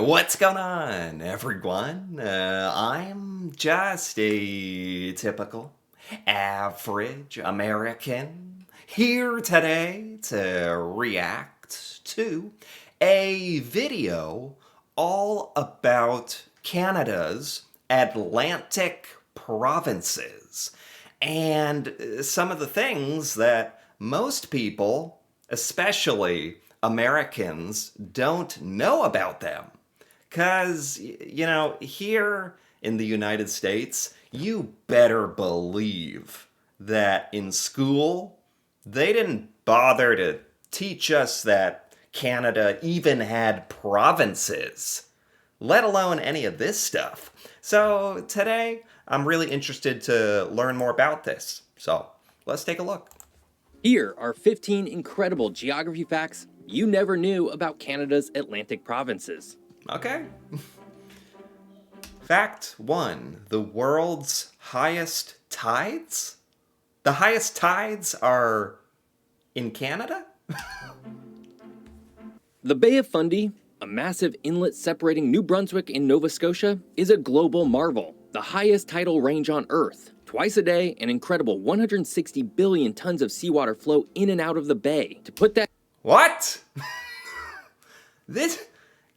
What's going on, everyone? I'm just a typical, average American here today to react to a video all about Canada's Atlantic provinces and some of the things that most people, especially Americans, don't know about them. Because, here in the United States, you better believe that in school, they didn't bother to teach us that Canada even had provinces, let alone any of this stuff. So today, I'm really interested to learn more about this. So let's take a look. Here are 15 incredible geography facts you never knew about Canada's Atlantic provinces. Okay. Fact 1. The world's highest tides? The highest tides are in Canada? The Bay of Fundy, a massive inlet separating New Brunswick and Nova Scotia, is a global marvel, the highest tidal range on Earth. Twice a day, an incredible 160 billion tons of seawater flow in and out of the bay. To put that... What? This...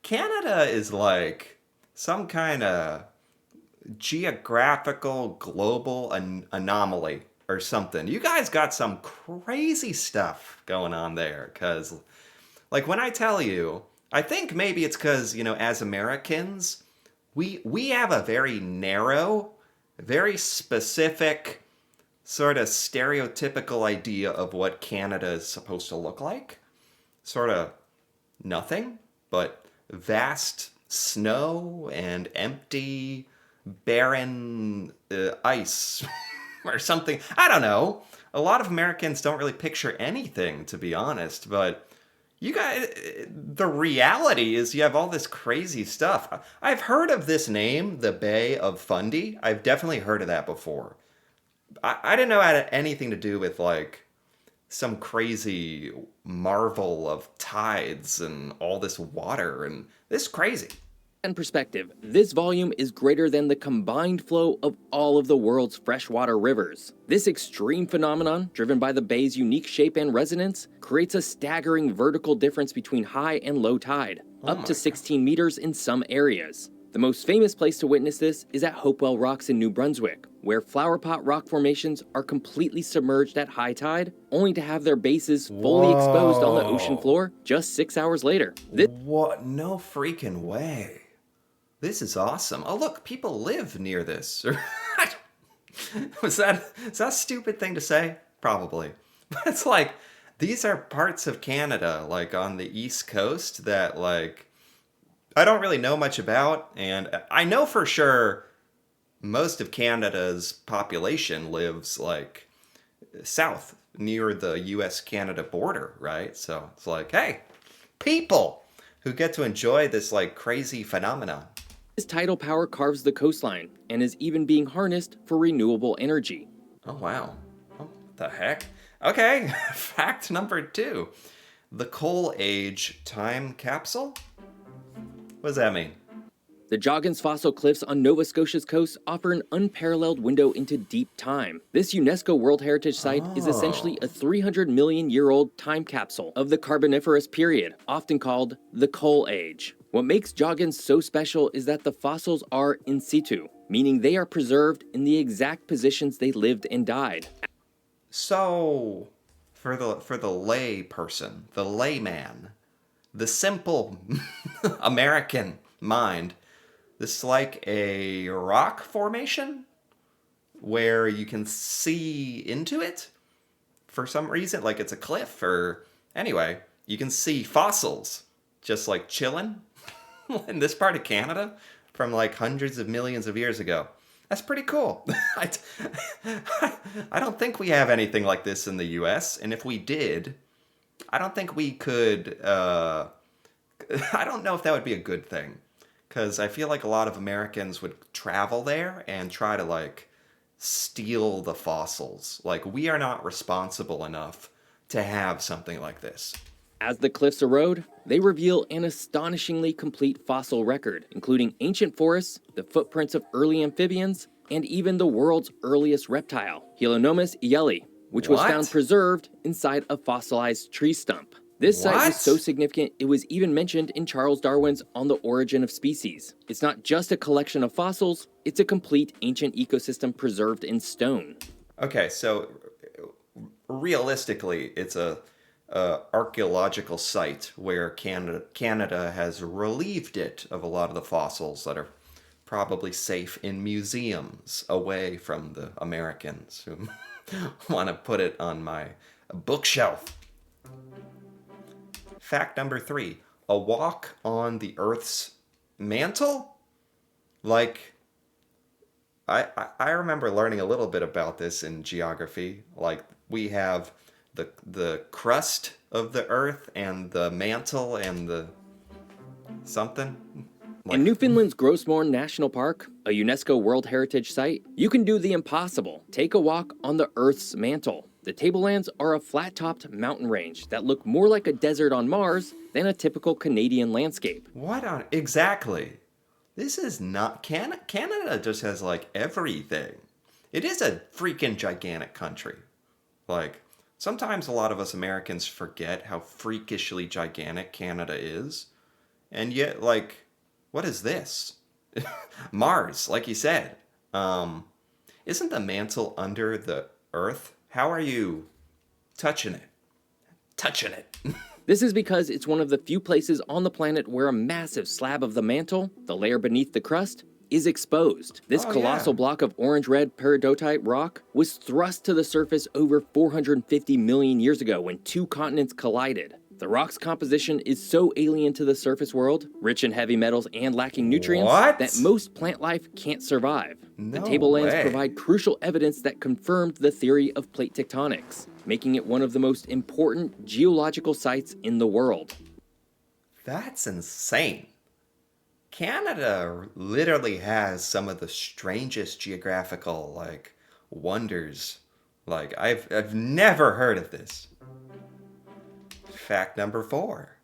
Canada is like some kind of geographical global anomaly or something. You guys got some crazy stuff going on there. Because, like, when I tell you, I think maybe it's because, as Americans, we have a very narrow, very specific, sort of stereotypical idea of what Canada is supposed to look like. Sort of nothing, but vast snow and empty, barren ice or something. I don't know. A lot of Americans don't really picture anything, to be honest, but you guys, the reality is you have all this crazy stuff. I've heard of this name, the Bay of Fundy. I've definitely heard of that before. I didn't know it had anything to do with, like, some crazy marvel of tides and all this water, and this is crazy. In perspective, this volume is greater than the combined flow of all of the world's freshwater rivers. This extreme phenomenon, driven by the bay's unique shape and resonance, creates a staggering vertical difference between high and low tide, up to 16 meters in some areas. The most famous place to witness this is at Hopewell Rocks in New Brunswick, where flowerpot rock formations are completely submerged at high tide, only to have their bases fully exposed on the ocean floor just 6 hours later. What? No freaking way. This is awesome. Oh, look, people live near this. Is that a stupid thing to say? Probably. But it's like, these are parts of Canada, like on the East Coast, that, like, I don't really know much about, and I know for sure most of Canada's population lives, like, south, near the US-Canada border, right? So it's like, hey, people who get to enjoy this, like, crazy phenomenon. This tidal power carves the coastline, and is even being harnessed for renewable energy. Oh, wow. Oh, what the heck? Okay, fact number 2. The Coal Age time capsule? What does that mean? The Joggins Fossil Cliffs on Nova Scotia's coast offer an unparalleled window into deep time. This UNESCO World Heritage Site is essentially a 300 million year old time capsule of the Carboniferous period, often called the Coal Age. What makes Joggins so special is that the fossils are in situ, meaning they are preserved in the exact positions they lived and died. So, for the lay person, the layman, the simple American mind, this is like a rock formation where you can see into it for some reason, like it's a cliff, or anyway, you can see fossils just like chilling in this part of Canada from like hundreds of millions of years ago. That's pretty cool. I don't think we have anything like this in the US, and if we did, I don't think we could, I don't know if that would be a good thing, because I feel like a lot of Americans would travel there and try to, like, steal the fossils. Like, we are not responsible enough to have something like this. As the cliffs erode, they reveal an astonishingly complete fossil record, including ancient forests, the footprints of early amphibians, and even the world's earliest reptile, Helionomus ieli, which was What? found preserved inside a fossilized tree stump. This site was so What? significant it was even mentioned in Charles Darwin's On the Origin of Species. It's not just a collection of fossils, it's a complete ancient ecosystem preserved in stone. Okay, so realistically, it's a archaeological site where Canada has relieved it of a lot of the fossils that are probably safe in museums away from the Americans who want to put it on my bookshelf. Fact number 3, a walk on the Earth's mantle? Like, I remember learning a little bit about this in geography. Like, we have the crust of the Earth and the mantle and the something. In Newfoundland's Grossmorn National Park, a UNESCO World Heritage Site, you can do the impossible. Take a walk on the Earth's mantle. The tablelands are a flat-topped mountain range that look more like a desert on Mars than a typical Canadian landscape. What on exactly? This is not Canada just has like everything. It is a freaking gigantic country. Like sometimes a lot of us Americans forget how freakishly gigantic Canada is. And yet like what is this? Mars, like you said. Isn't the mantle under the Earth? How are you touching it? Touching it. This is because it's one of the few places on the planet where a massive slab of the mantle, the layer beneath the crust, is exposed. This colossal block of orange-red peridotite rock was thrust to the surface over 450 million years ago when two continents collided. The rock's composition is so alien to the surface world, rich in heavy metals and lacking nutrients, that most plant life can't survive. The tablelands provide crucial evidence that confirmed the theory of plate tectonics, making it one of the most important geological sites in the world. That's insane. Canada literally has some of the strangest geographical like wonders. Like I've never heard of this. Fact number 4.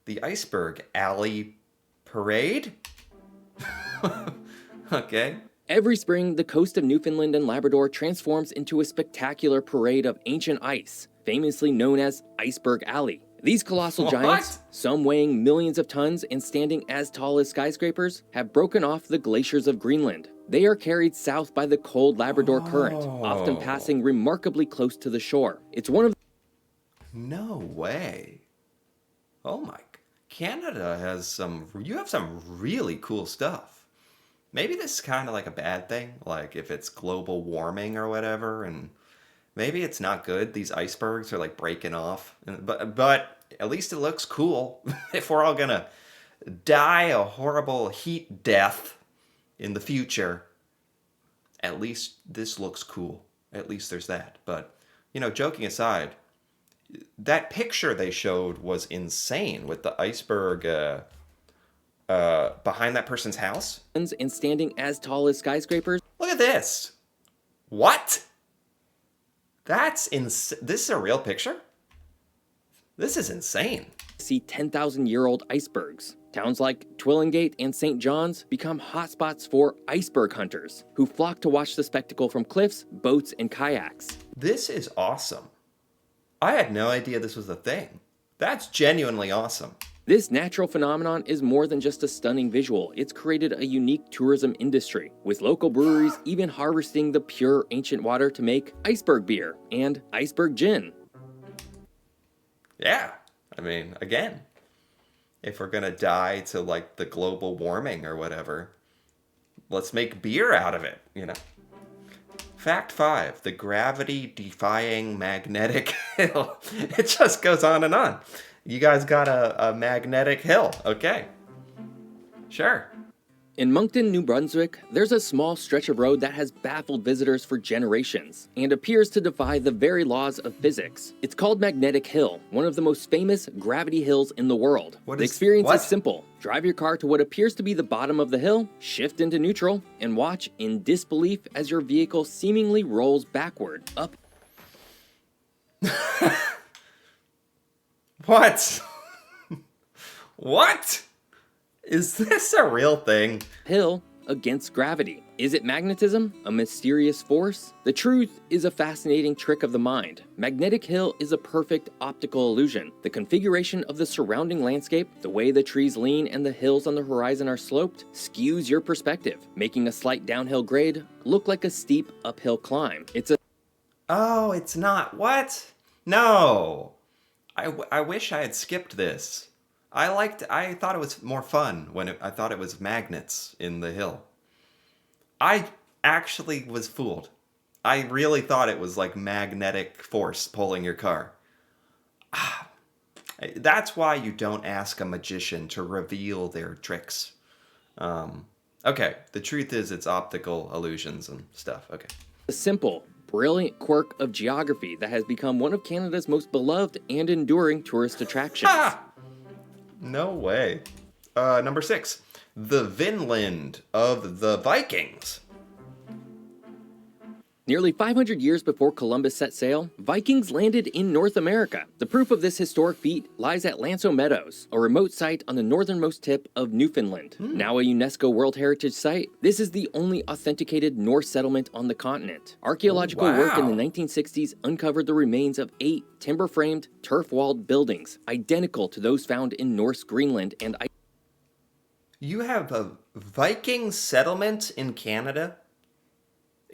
The Iceberg Alley Parade? Okay. Every spring, the coast of Newfoundland and Labrador transforms into a spectacular parade of ancient ice, famously known as Iceberg Alley. These colossal giants, some weighing millions of tons and standing as tall as skyscrapers, have broken off the glaciers of Greenland. They are carried south by the cold Labrador current, often passing remarkably close to the shore. It's one of No way. Oh my, Canada has you have some really cool stuff. Maybe this is kind of like a bad thing, like if it's global warming or whatever, and maybe it's not good. These icebergs are like breaking off, but at least it looks cool. If we're all gonna die a horrible heat death in the future, at least this looks cool. At least there's that. But, you know, joking aside, that picture they showed was insane with the iceberg behind that person's house. and standing as tall as skyscrapers. Look at this. What? That's This is a real picture? This is insane. See 10,000-year-old icebergs. Towns like Twillingate and St. John's become hotspots for iceberg hunters who flock to watch the spectacle from cliffs, boats, and kayaks. This is awesome. I had no idea this was a thing. That's genuinely awesome. This natural phenomenon is more than just a stunning visual. It's created a unique tourism industry, with local breweries even harvesting the pure ancient water to make iceberg beer and iceberg gin. Yeah. I mean, again, if we're gonna die to like the global warming or whatever, let's make beer out of it, you know? Fact 5, the gravity-defying magnetic hill. It just goes on and on. You guys got a magnetic hill. Okay. Sure. In Moncton, New Brunswick, there's a small stretch of road that has baffled visitors for generations and appears to defy the very laws of physics. It's called Magnetic Hill, one of the most famous gravity hills in the world. The experience is simple. Drive your car to what appears to be the bottom of the hill, shift into neutral, and watch in disbelief as your vehicle seemingly rolls backward, up. What? What? Is this a real thing? Hill against gravity. Is it magnetism? A mysterious force? The truth is a fascinating trick of the mind. Magnetic hill is a perfect optical illusion. The configuration of the surrounding landscape, the way the trees lean and the hills on the horizon are sloped, skews your perspective, making a slight downhill grade look like a steep uphill climb. Oh, it's not. What? No. I wish I had skipped this. I thought it was more fun when I thought it was magnets in the hill. I actually was fooled. I really thought it was like magnetic force pulling your car. That's why you don't ask a magician to reveal their tricks. Okay, the truth is it's optical illusions and stuff. Okay. A simple, brilliant quirk of geography that has become one of Canada's most beloved and enduring tourist attractions. Ha! No way. Number 6. The Vinland of the Vikings. Nearly 500 years before Columbus set sail, Vikings landed in North America. The proof of this historic feat lies at Lanso Meadows, a remote site on the northernmost tip of Newfoundland. Now a UNESCO World Heritage Site, this is the only authenticated Norse settlement on the continent. Archaeological work in the 1960s uncovered the remains of 8 timber-framed, turf-walled buildings, identical to those found in Norse Greenland and You have a Viking settlement in Canada?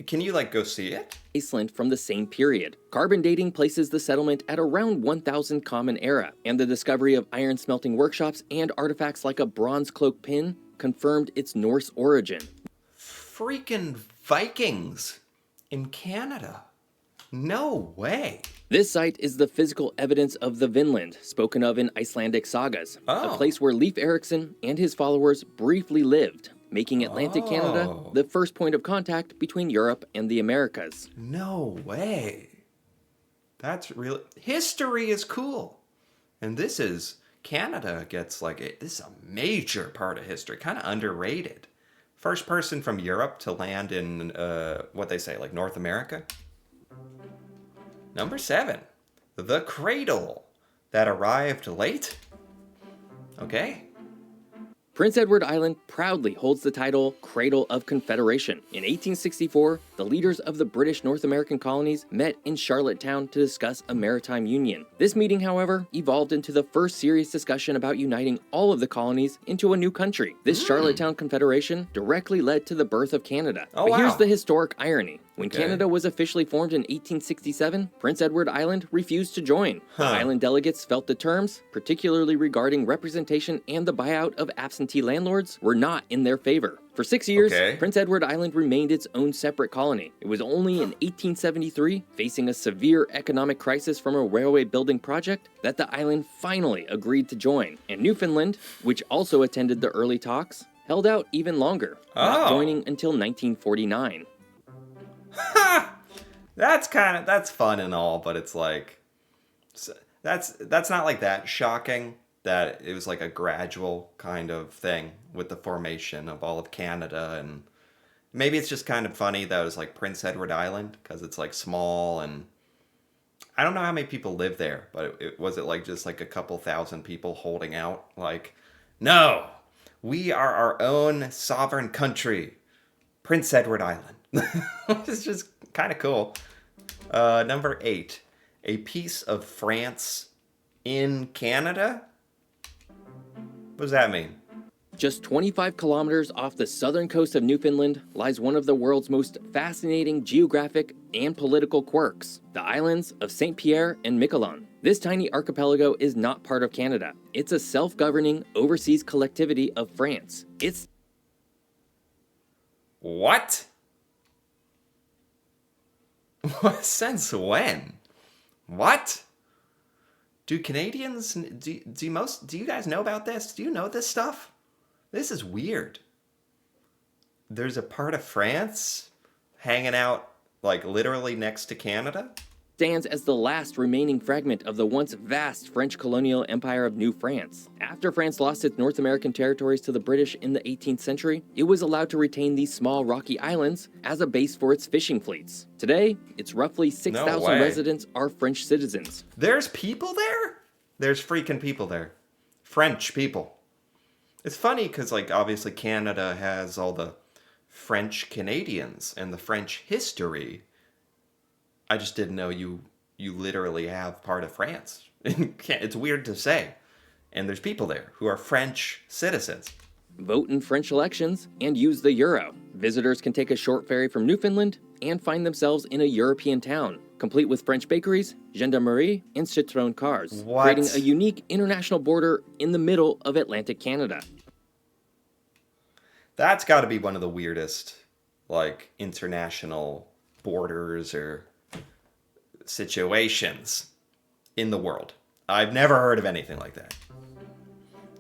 Can you, go see it? Iceland from the same period. Carbon dating places the settlement at around 1000 Common Era, and the discovery of iron smelting workshops and artifacts like a bronze cloak pin confirmed its Norse origin. Freaking Vikings in Canada. No way. This site is the physical evidence of the Vinland, spoken of in Icelandic sagas, a place where Leif Erikson and his followers briefly lived, making Atlantic Canada the first point of contact between Europe and the Americas. No way. That's real. History is cool. And this is, Canada gets this is a major part of history, kind of underrated. First person from Europe to land in, what they say, North America. Number 7, the cradle that arrived late. Okay. Prince Edward Island proudly holds the title Cradle of Confederation. In 1864, the leaders of the British North American colonies met in Charlottetown to discuss a maritime union. This meeting, however, evolved into the first serious discussion about uniting all of the colonies into a new country. This Charlottetown Confederation directly led to the birth of Canada. But here's the historic irony. When Canada was officially formed in 1867, Prince Edward Island refused to join. The island delegates felt the terms, particularly regarding representation and the buyout of absentee landlords, were not in their favor. For 6 years, Prince Edward Island remained its own separate colony. It was only in 1873, facing a severe economic crisis from a railway building project, that the island finally agreed to join. And Newfoundland, which also attended the early talks, held out even longer, not joining until 1949. That's fun and all, but it's that's not that shocking that it was a gradual kind of thing with the formation of all of Canada. And maybe it's just kind of funny that it was Prince Edward Island because it's small, and I don't know how many people live there, but was it just a couple thousand people holding out no, we are our own sovereign country, Prince Edward Island. It's just kind of cool. Number 8, a piece of France in Canada? What does that mean? Just 25 kilometers off the southern coast of Newfoundland lies one of the world's most fascinating geographic and political quirks, the islands of St. Pierre and Miquelon. This tiny archipelago is not part of Canada. It's a self-governing overseas collectivity of France. It's... What? Since when? What? Do Canadians, do you guys know about this? Do you know this stuff? This is weird. There's a part of France hanging out literally next to Canada? Stands as the last remaining fragment of the once vast French colonial empire of New France. After France lost its North American territories to the British in the 18th century, it was allowed to retain these small rocky islands as a base for its fishing fleets. Today, its roughly 6,000 residents are French citizens. There's people there? There's freaking people there. French people. It's funny because, like, obviously Canada has all the French Canadians and the French history. I just didn't know you literally have part of France. It's weird to say. And there's people there who are French citizens. Vote in French elections, and use the euro. Visitors can take a short ferry from Newfoundland and find themselves in a European town, complete with French bakeries, gendarmerie, and Citroën cars, What? creating a unique international border in the middle of Atlantic Canada. That's got to be one of the weirdest, like, international borders or situations in the world. I've never heard of anything like that.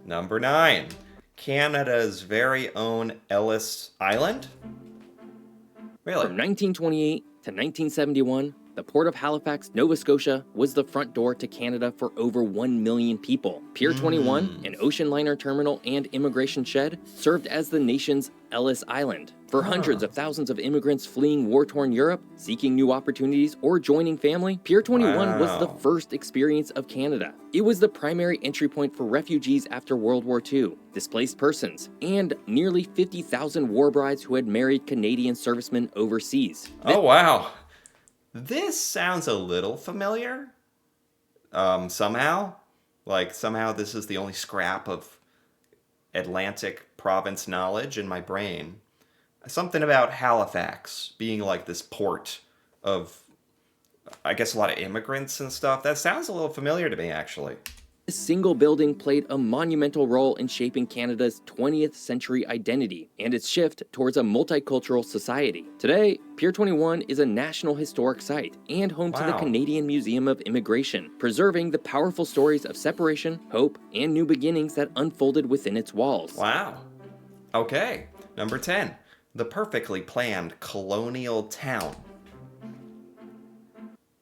Number 9, Canada's very own Ellis Island. Really? From 1928 to 1971, the Port of Halifax, Nova Scotia was the front door to Canada for over 1 million people. Pier 21, an ocean liner terminal and immigration shed, served as the nation's Ellis Island. For hundreds of thousands of immigrants fleeing war-torn Europe, seeking new opportunities, or joining family, Pier 21 was the Wow. first experience of Canada. It was the primary entry point for refugees after World War II, displaced persons, and nearly 50,000 war brides who had married Canadian servicemen overseas. Oh, wow. This sounds a little familiar. Somehow. Like, somehow this is the only scrap of Atlantic province knowledge in my brain. Something about Halifax being like this port of, I guess, a lot of immigrants and stuff. That sounds a little familiar to me, actually. This single building played a monumental role in shaping Canada's 20th century identity and its shift towards a multicultural society. Today, Pier 21 is a National Historic Site and home to the Wow. Canadian Museum of Immigration, preserving the powerful stories of separation, hope, and new beginnings that unfolded within its walls. Wow. Okay. Number 10. The perfectly planned colonial town.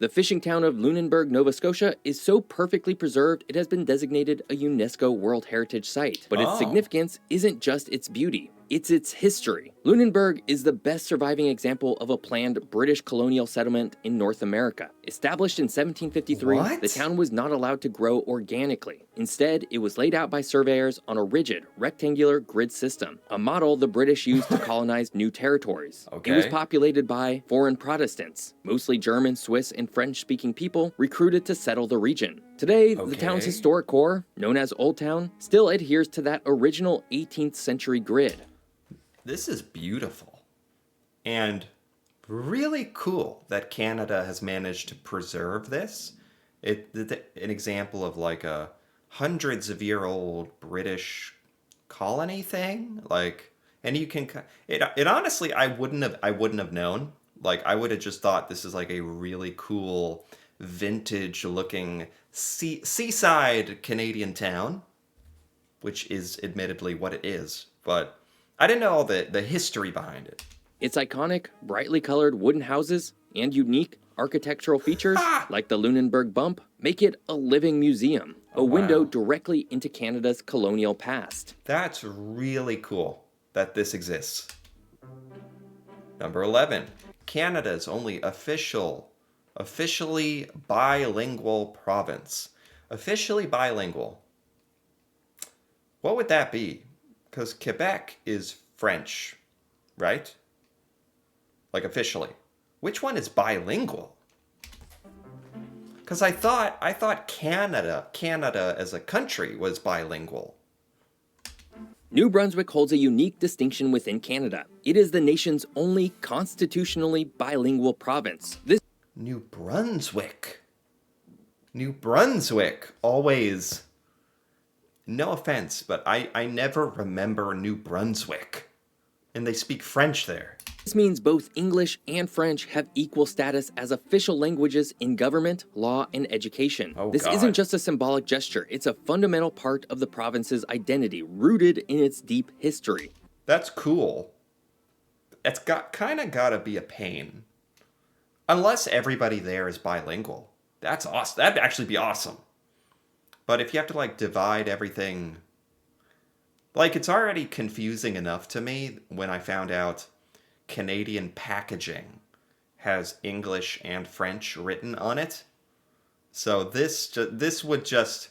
The fishing town of Lunenburg, Nova Scotia is so perfectly preserved it has been designated a UNESCO World Heritage Site. But its Oh. significance isn't just its beauty, it's its history. Lunenburg is the best surviving example of a planned British colonial settlement in North America. Established in 1753, What? the town was not allowed to grow organically. Instead, it was laid out by surveyors on a rigid, rectangular grid system, a model the British used to colonize new territories. It was Okay. populated by foreign Protestants, mostly German, Swiss, and French-speaking people recruited to settle the region. Today, the town's Okay. historic core, known as Old Town, still adheres to that original 18th century grid. This is beautiful and really cool that Canada has managed to preserve this. An example of like a hundreds of year old British colony thing. Like, and you can it honestly I wouldn't have known. Like, I would have just thought this is like a really cool vintage looking seaside Canadian town, which is admittedly what it is, but I didn't know all the history behind it. Its iconic, brightly colored wooden houses and unique architectural features, Ah! like the Lunenburg Bump, make it a living museum, a Oh, window wow. directly into Canada's colonial past. That's really cool that this exists. Number 11, Canada's only officially bilingual province. Officially bilingual. What would that be? Because Quebec is French, right? Like, officially. Which one is bilingual? Because I thought Canada as a country was bilingual. New Brunswick holds a unique distinction within Canada. It is the nation's only constitutionally bilingual province. This New Brunswick. New Brunswick. Always. No offense, but I never remember New Brunswick. And they speak French there. means both English and French have equal status as official languages in government, law, and education. Oh, This God. isn't just a symbolic gesture, it's a fundamental part of the province's identity, rooted in its deep history. That's cool. It's kind of got to be a pain. Unless everybody there is bilingual. That's awesome. That'd actually be awesome. But if you have to, like, divide everything... Like, it's already confusing enough to me when I found out Canadian packaging has English and French written on it. So this would just,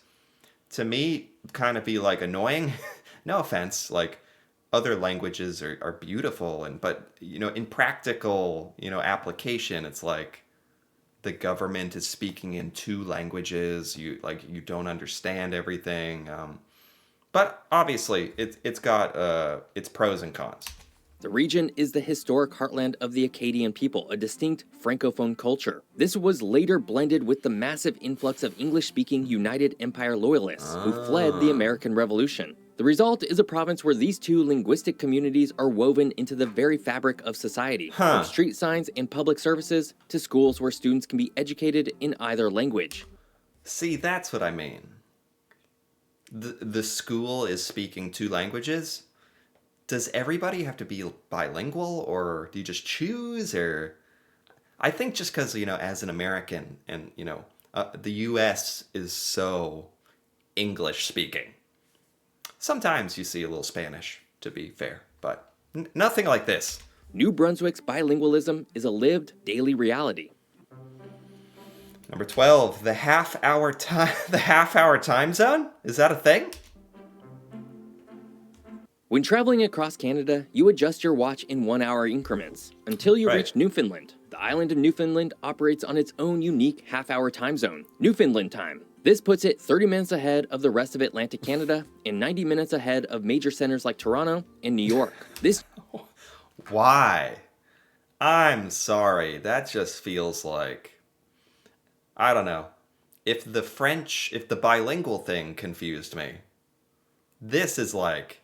to me, kind of be, like, annoying. no offense, like other languages are beautiful but in practical, application, it's like the government is speaking in two languages. You don't understand everything. But obviously it's got its pros and cons. The region is the historic heartland of the Akkadian people, a distinct francophone culture. This was later blended with the massive influx of English-speaking United Empire loyalists who fled the American Revolution. The result is a province where these two linguistic communities are woven into the very fabric of society, from street signs and public services to schools where students can be educated in either language. See, that's what I mean. The school is speaking two languages. Does everybody have to be bilingual, or do you just choose? Or I think just because, as an American, and the U.S. is so English speaking, sometimes you see a little Spanish, to be fair, but nothing like this. New Brunswick's bilingualism is a lived daily reality. Number 12, the half-hour time zone? Is that a thing? When traveling across Canada, you adjust your watch in 1-hour increments until you reach Newfoundland. The island of Newfoundland operates on its own unique half-hour time zone, Newfoundland time. This puts it 30 minutes ahead of the rest of Atlantic Canada and 90 minutes ahead of major centers like Toronto and New York. Why? I'm sorry. That just feels like, I don't know. If the bilingual thing confused me, this is like,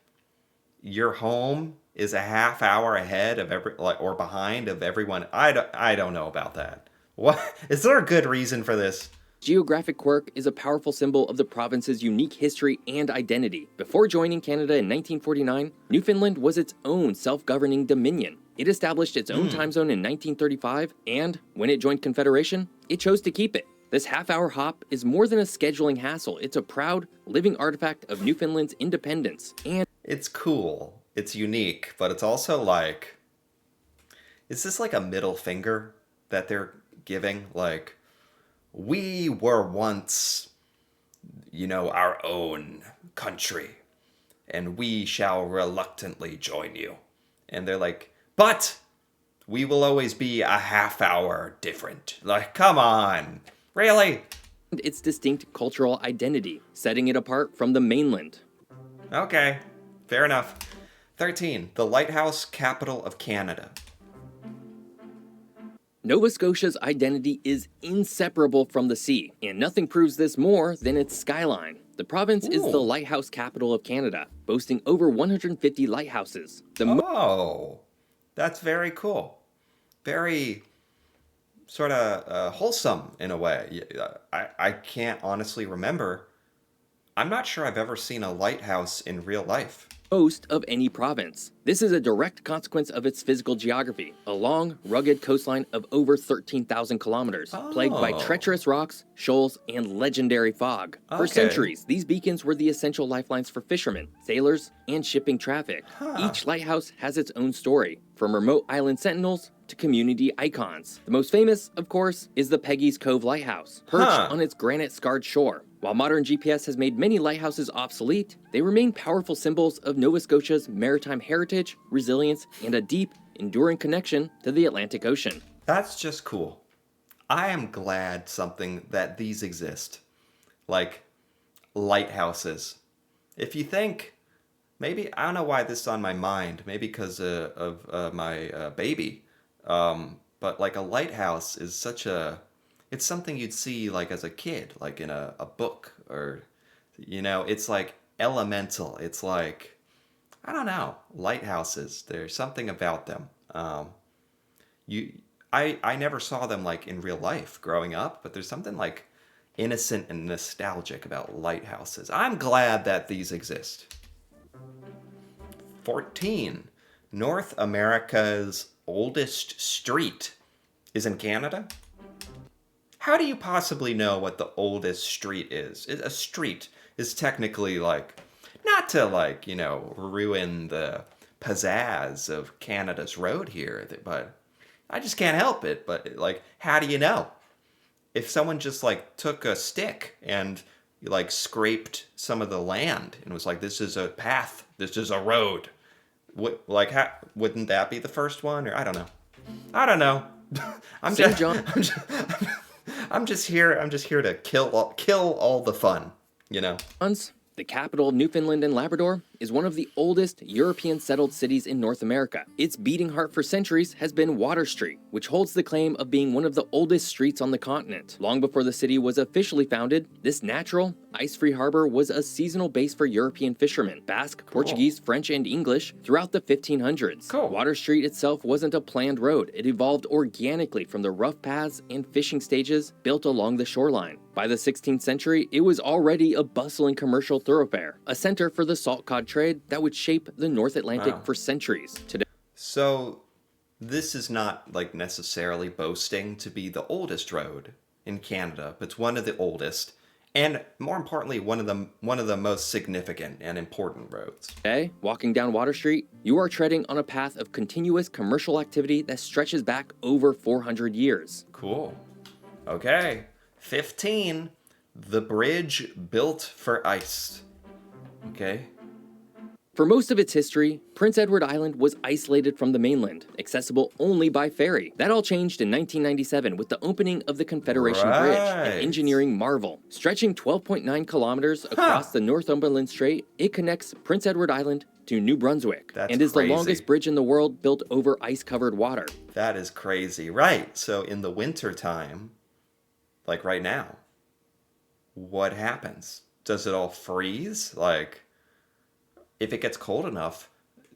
your home is a half hour ahead of or behind of everyone. I don't know about that. What is there a good reason for this? Geographic quirk is a powerful symbol of the province's unique history and identity. Before joining Canada in 1949, Newfoundland was its own self-governing dominion. It established its own time zone in 1935, and when it joined Confederation, it chose to keep it. This half-hour hop is more than a scheduling hassle. It's a proud, living artifact of Newfoundland's independence, and it's cool. It's unique, but it's also like, is this like a middle finger that they're giving? Like, we were once, our own country, and we shall reluctantly join you. And they're like, but we will always be a half hour different. Like, come on. Really? its distinct cultural identity, setting it apart from the mainland. Okay, fair enough. 13. The lighthouse capital of Canada. Nova Scotia's identity is inseparable from the sea, and nothing proves this more than its skyline. The province is the lighthouse capital of Canada, boasting over 150 lighthouses. That's very cool. Very sort of wholesome in a way. I can't honestly remember. I'm not sure I've ever seen a lighthouse in real life. Most of any province. This is a direct consequence of its physical geography, a long, rugged coastline of over 13,000 kilometers, plagued by treacherous rocks, shoals, and legendary fog. For centuries, these beacons were the essential lifelines for fishermen, sailors, and shipping traffic. Each lighthouse has its own story, from remote island sentinels to community icons. The most famous, of course, is the Peggy's Cove Lighthouse, perched on its granite-scarred shore. While modern GPS has made many lighthouses obsolete, they remain powerful symbols of Nova Scotia's maritime heritage, resilience, and a deep, enduring connection to the Atlantic Ocean. That's just cool. I am glad that these exist. Like lighthouses. If you think, maybe, I don't know why this is on my mind, maybe because of my baby, but like a lighthouse is it's something you'd see like as a kid, like in a book, or, it's like elemental. It's like, I don't know, lighthouses. There's something about them. I never saw them like in real life growing up, but there's something like innocent and nostalgic about lighthouses. I'm glad that these exist. 14. North America's oldest street is in Canada? How do you possibly know what the oldest street is? A street is technically like, not to like, ruin the pizzazz of Canada's road here, but I just can't help it. But like, how do you know? If someone just like took a stick and like scraped some of the land and was like, this is a path This is a road. What, like, wouldn't that be the first one? Or I don't know. I'm St. just, John I'm just, I'm just here. I'm just here to kill all the fun. You know. John's, the capital of Newfoundland and Labrador, is one of the oldest European settled cities in North America. Its beating heart for centuries has been Water Street, which holds the claim of being one of the oldest streets on the continent. Long before the city was officially founded, this natural, ice-free harbor was a seasonal base for European fishermen, Basque, Portuguese, French, and English throughout the 1500s. Cool. Water Street itself wasn't a planned road. It evolved organically from the rough paths and fishing stages built along the shoreline. By the 16th century, it was already a bustling commercial thoroughfare, a center for the salt cod trade that would shape the North Atlantic for centuries. Today, So this is not like necessarily boasting to be the oldest road in Canada, but it's one of the oldest, and more importantly, one of the most significant and important roads. walking down Water Street, you are treading on a path of continuous commercial activity that stretches back over 400 years. Cool. Okay. 15. The bridge built for ice. Okay. For most of its history, Prince Edward Island was isolated from the mainland, accessible only by ferry. That all changed in 1997 with the opening of the Confederation Bridge, an Right. engineering marvel. Stretching 12.9 kilometers across the Northumberland Strait, it connects Prince Edward Island to New Brunswick That's and is crazy. the longest bridge in the world built over ice-covered water. That is crazy. Right. So in the winter time, like right now, what happens? Does it all freeze? Like, if it gets cold enough,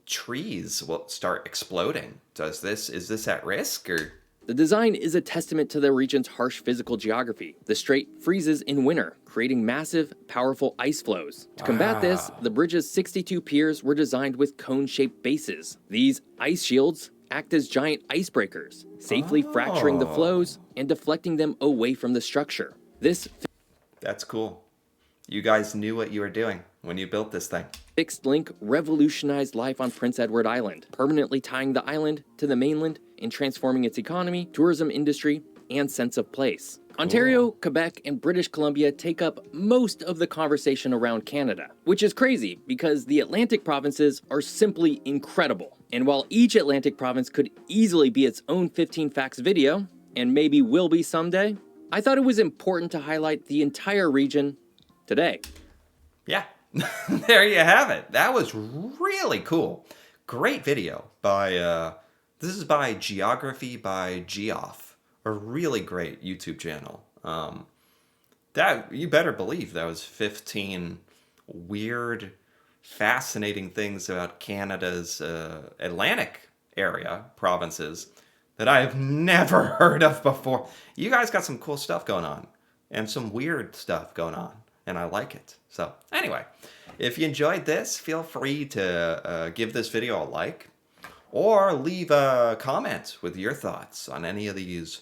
trees will start exploding. Is this at risk or? The design is a testament to the region's harsh physical geography. The strait freezes in winter, creating massive, powerful ice flows. To combat this, the bridge's 62 piers were designed with cone-shaped bases. These ice shields act as giant icebreakers, safely fracturing the flows and deflecting them away from the structure. This That's cool. You guys knew what you were doing when you built this thing. fixed link revolutionized life on Prince Edward Island, permanently tying the island to the mainland and transforming its economy, tourism industry, and sense of place. Ontario, Quebec, and British Columbia take up most of the conversation around Canada, which is crazy because the Atlantic provinces are simply incredible. And while each Atlantic province could easily be its own 15 facts video, and maybe will be someday, I thought it was important to highlight the entire region today. Yeah, there you have it. That was really cool. Great video by, this is by Geography by Geoff, a really great YouTube channel. That, you better believe that was 15 weird, fascinating things about Canada's Atlantic area, provinces, that I have never heard of before. You guys got some cool stuff going on, and some weird stuff going on, and I like it. So anyway, if you enjoyed this, feel free to give this video a like, or leave a comment with your thoughts on any of these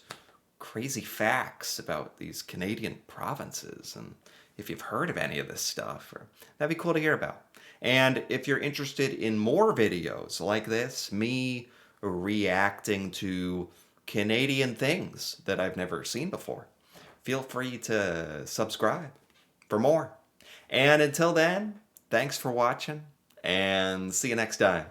crazy facts about these Canadian provinces, and if you've heard of any of this stuff, or that'd be cool to hear about. And if you're interested in more videos like this, me reacting to Canadian things that I've never seen before, feel free to subscribe for more. And until then, thanks for watching, and see you next time.